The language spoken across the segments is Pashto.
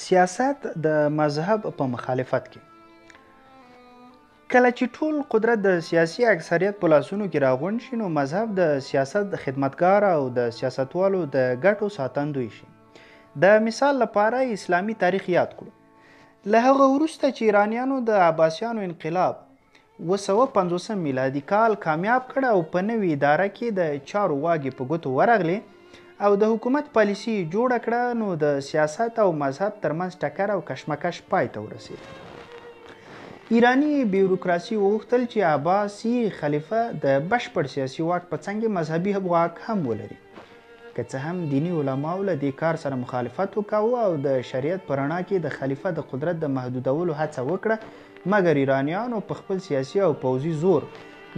سیاست د مذهب په مخالفت کې کله چې ټول قدرت د سیاسي اکثریت په لاسونو کې راغونډ شي نو مذهب د سیاست د خدمتګار او د سیاستوالو د ګټو ساتندوی شي. د مثال لپاره اسلامي تاریخ یاد کړو. له هغه وروسته چې ایرانیانو د عباسیانو انقلاب 250 میلادي کال کامیاب کړ او په نوې اداره کې د چارو واګې په ګوتو ورغلې او د حکومت پالیسي جوړه کړه نو د سیاست او مذهب ترمنځ ټکر او کشمکش پای ته ورسید. ایرانی بیوروکراسي وغوښتل چې عباسي خلیفه د بشپړ سیاسي واک په څنګ مذهبي واک هم ولري. که څه هم دینی علماو له دې کار سره مخالفت وکاوه او د شریعت په رڼا کې د خلیفه د قدرت د محدودولو هڅه وکړه، مګر ایرانیانو په خپل سیاسي او پوځي زور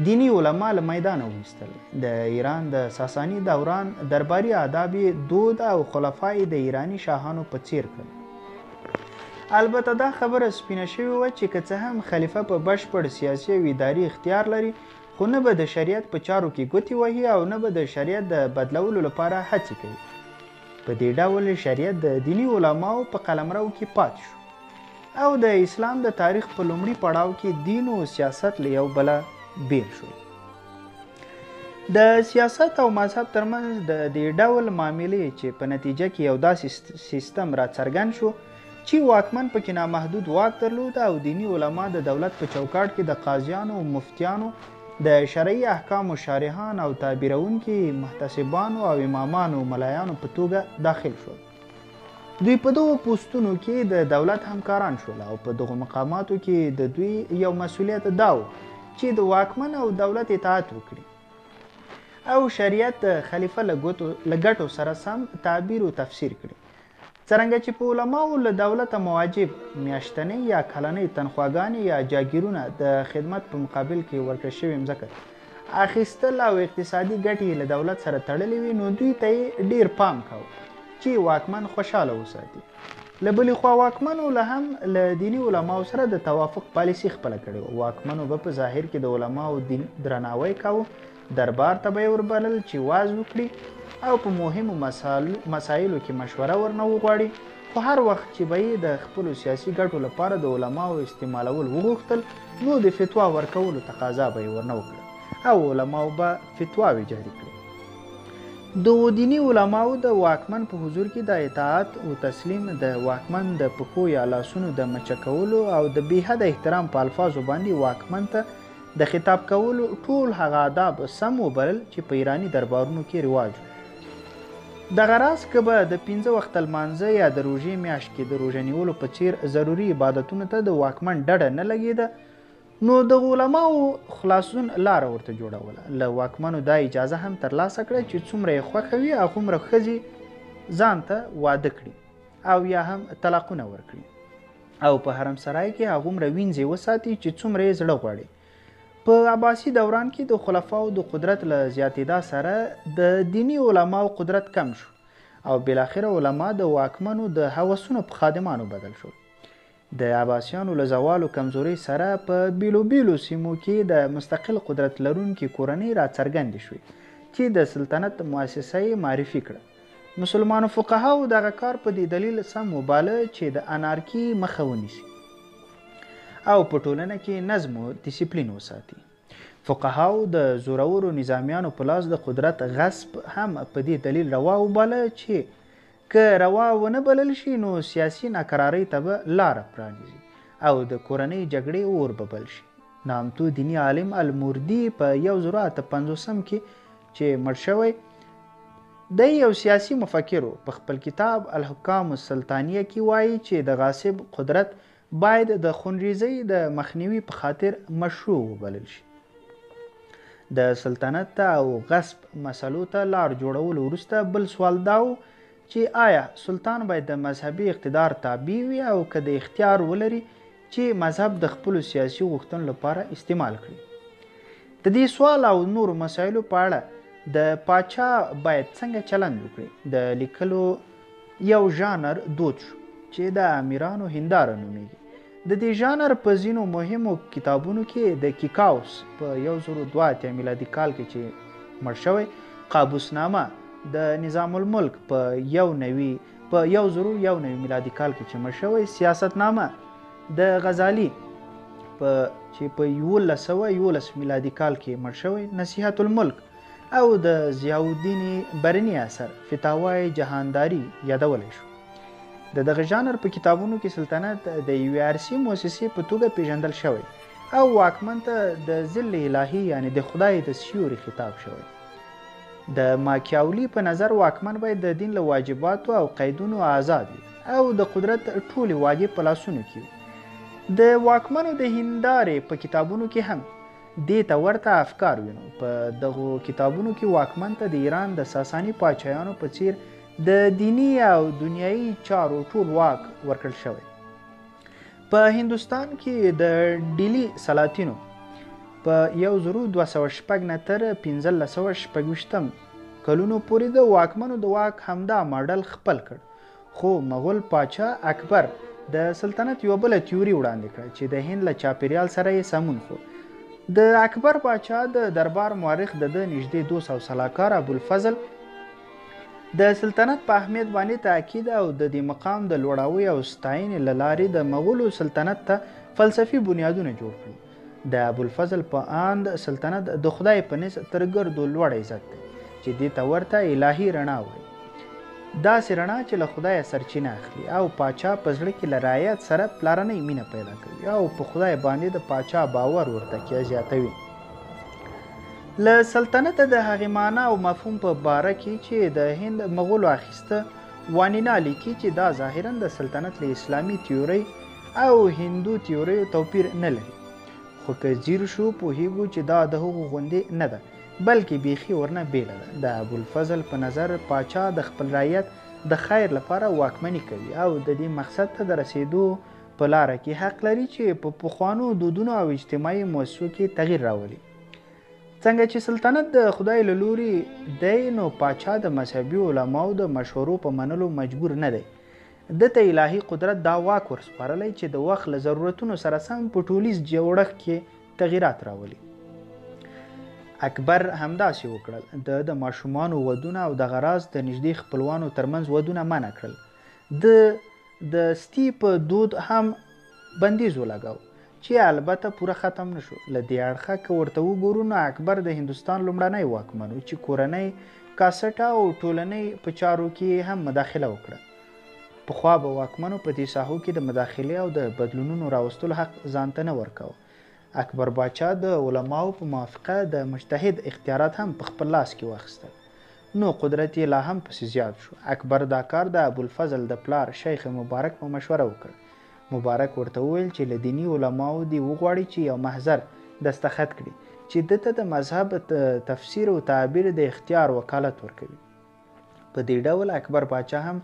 دینی علما له میدانه وایستل. د ایران د ساساني دوران درباري آداب دود او خلفای د ایرانی شاهانو په څیر کړل. البته دا خبره سپینه شوې وه چې که څه هم خلیفه په بشپړ سیاسي او اداري اختیار لري خو نه به د شریعت په چارو کې ګوتې وهي او نه به د شریعت د بدلولو لپاره هڅې کوي. په دې ډول شریعت د دینی علماو په قلمرو کې پاتې شو او د اسلام د تاریخ په لومړي پړاو کې دین او سیاست له یو بله بیل شو. د سیاست او مذهب ترمنځ د دې ډول معاملې چې په نتیجه کې یو داسې سیستم را څرګند شو چې واکمن پکې نامحدود واک درلود او دینی علما د دولت په چوکاټ کې د قاضیانو او مفتیانو د شرعي احکامو شارحان او تعبیرونکي محتسبانو او امامانو ملایانو په توګه داخل شول. دوی په دغو پوستونو کې د دولت همکاران شول او په دغو مقاماتو کې د دوی یو مسؤلیت دا و چې د واکمن او دولت اطاعت وکړي او شریعت د خلیفه له ګټو سره سم تعبیر او تفسیر کړي. څرنګه چې په علماو له دولته مواجب میاشتنۍ یا کلنۍ تنخواګانې یا جاګیرونه د خدمت په مقابل کې ورکړل شوې مځکه اخیستل او اقتصادي ګټې له دولت سره تړلې وي نو دوی ته یې ډیر پام کوو چې واکمن خوشحاله وساتي. له بلې خوا واکمنو له هم له دیني علماو سره د توافق پالیسي خپله کړې وه. واکمنو به په ظاهر کې د علماو درناوی کاوه، دربار ته به یې وربلل چې واز وکړي او په مهمو مسایلو کې مشوره ورنه وغواړي، خو هر وخت چې به یې د خپلو سیاسي ګټو لپاره د علماو استعمالول وغوښتل نو د فتوا ورکولو تقاضا به یې ورنه وکړه او علماو به فتواوې جاري کړي. د دیني علماو د واکمن په حضور کې د اطاعت او تسلیم د واکمن د پښو یا لاسونو د مچکولو او د بېحده احترام په الفاظو باندې واکمن ته د خطاب کولو ټول هغه آداب سم وبلل چې په ایرانی دربارونو کې رواج و. دغه راز که به د 5 وخته لمانځه یا د روژې میاشت کې د روژه نیولو په څیر ضروري عبادتونو ته د واکمن ډډه نه لګېده نو د علماو خلاصون لاره ورته جوړوله. له واکمنو دا اجازه هم ترلاسه کړه چې څومره یې خوښه وي هغومره ښځې ځان ته واده کړي او یا هم طلاقونه ورکړي او په حرم سرای کې هغومره وینځې وساتي چې څومره یې زړه غواړي. په عباسي دوران کې د خلفاو د قدرت له زیاتېدا سره د دینی علماو قدرت کم شو او بالاخره علما د واکمنو د هوسونو په خادمانو بدل شول. د عباسیانو له زوالو کمزورۍ سره په بیلو بیلو سیمو کې د مستقل قدرت لرونکي کورنۍ را څرګندې شوې چې د سلطنت مؤسسه یې معرفي کړه. مسلمانو فقهاو دغه کار په دې دلیل سم وباله چې د انارکي مخه ونیسي او په ټولنه کې نظم او ډیسپلین وساتي. فقهاو د زورورو نظامیانو په لاس د قدرت غصب هم په دې دلیل روا وباله چې که روا ونه بلل شي نو سیاسي ناکرارۍ ته به لاره پرانیزي او د کورنۍ جګړې اور به بل شي. نامتو دیني عالم الموردي په 1050 کې چې مړ شوی د یو سیاسي مفکر په خپل کتاب الحکام السلطانیه کې وایي چې د غاصب قدرت باید د خونریزۍ د مخنیوي په خاطر مشروع وبلل شي. د سلطنت او غصب مسلو ته لار جوړولو وروسته بل سوال دا و چې آیا سلطان باید د مذهبي اقتدار تابع وي او که د اختیار ولري چې مذهب د خپلو سیاسي غوښتنو لپاره استعمال کړي. د دې سوال او نورو مسایلو په اړه د پاچا باید څنګه چلند وکړي د لیکلو یو ژانر دود شو چې د امیرانو هنداره نومیږي. د دې ژانر په ځینو مهمو کتابونو کې د کیکاوس په 1082 میلادي کال کې چې مړ شوی، قابوسنامه د نظام الملک په 19 په 1001 میلادي کال کې چې مړ شوی. سیاستنامه د غزالي چې په 1111 میلادي کال کې مړ شوی. نصیحت الملک او د ضیاءالدین برني اثر فتاوای جهانداری یادولی شو. دغه ژانر په کتابونو کې سلطنت د یوې ارثي مؤسسې په توګه پیژندل شوی او واکمن ته د ذل الهي یعنی د خدای د سیوري خطاب شوی. د ماکیاولي په نظر واکمن باید د دین له واجباتو او قیدونو آزاد وي او د قدرت ټولې واګې په لاسونو کې وي. د واکمنو د هندارې په کتابونو کې هم دې ته ورته افکار وینو. په دغو کتابونو کې واکمن ته د ایران د ساساني پاچایانو په څیر د دینی او دنیایي چارو ټول واک ورکړل شوی. په هندوستان کې د ډیلی سلاطینو په 1206 نه تر 1526 کلونو پورې د واکمنو د واک همدا ماډل خپل کړ. خو مغول پاچا اکبر د سلطنت یوه بله تیوري وړاندې کړه چې د هند له چاپیریال سره یې سمون خورد. د اکبر پاچا د دربار مورخ د نږدې دوست او سلاکار ابوالفضل د سلطنت په اهمیت باندې تاکید او د دې مقام د لوړاوي او ستاینې له لارې د مغولو سلطنت ته فلسفي بنیادونه جوړ کړل. د ابوالفضل په اند سلطنت د خدای په نزد تر ګردو لوړ عزت دی چې دې ته ورته الهي رڼا وایي. داسې رڼا چې له خدایه سرچینه اخلي او پاچا په زړه کې له رعیت سره پلارنۍ مینه پیدا کوي او په خدای باندې د پاچا باور ورته کې زیاتوي. له سلطنت د هغې معنا او مفهوم په باره کې چې د هند مغولو اخیسته وانینا لیکي چې دا ظاهرا د سلطنت له اسلامي تیورۍ او هندو تیوریو توپیر نه لري. خو که ځیر شو پوهیږو چې دا د هغو غوندې نه ده بلکې بیخي ورنه بیله ده. د ابوالفضل په نظر پاچا د خپل رعیت د خیر لپاره واکمني کوي او د دې مقصد ته د رسیدو په لاره کې حق لري چې په پخوانو دودونو او اجتماعي مؤسسو کې تغییر راولي. څنګه چې سلطنت د خدای له لوري دی نو پاچا د مذهبي علماو د مشورو په منلو مجبور نه دی. دته الهي قدرت دا واک ورسپارلی چې د وخت له ضرورتونو سره سم په ټولیز جوړښت کې تغییرات راولي. اکبر همداسې وکړل. د ماشومانو ودونه او دغه راز د نږدې خپلوانو ترمنځ ودونه منع کړل. د ستی په دود هم بندیز ولګاو چې البته پوره ختم نشو. له دې اړخه که ورته وګورو نو اکبر د هندوستان لومړنی واکمن و چې کورنۍ کاسټه او ټولنۍ په چارو کې هم مداخله وکړه. پخوا به واکمنو په دې ساحو کې د مداخلې او د بدلونونو راوستلو حق ځانته نه ورکاوه. اکبر باچا د علماو په موافقه د مجتهد اختیارات هم په خپل لاس کې واخیستل. نو قدرت یې لا هم پسې زیات شو. اکبر دا کار د ابوالفضل د پلار شیخ مبارک په مشوره وکړ. مبارک ورته وویل چې له دیني علماو دې وغواړي چې یو محضر دستخط کړي چې دته د مذهب تفسیر او تعبیر د اختیار وکالت ورکوي. په دې ډول اکبر باچا هم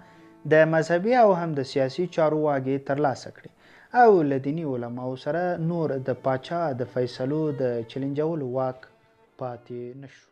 د مذهبي او هم د سیاسي چارو واګې ترلاسه کړي او له دیني علماو سره نور د پاچا د فیصلو د چلنجولو واک پاتې نشو.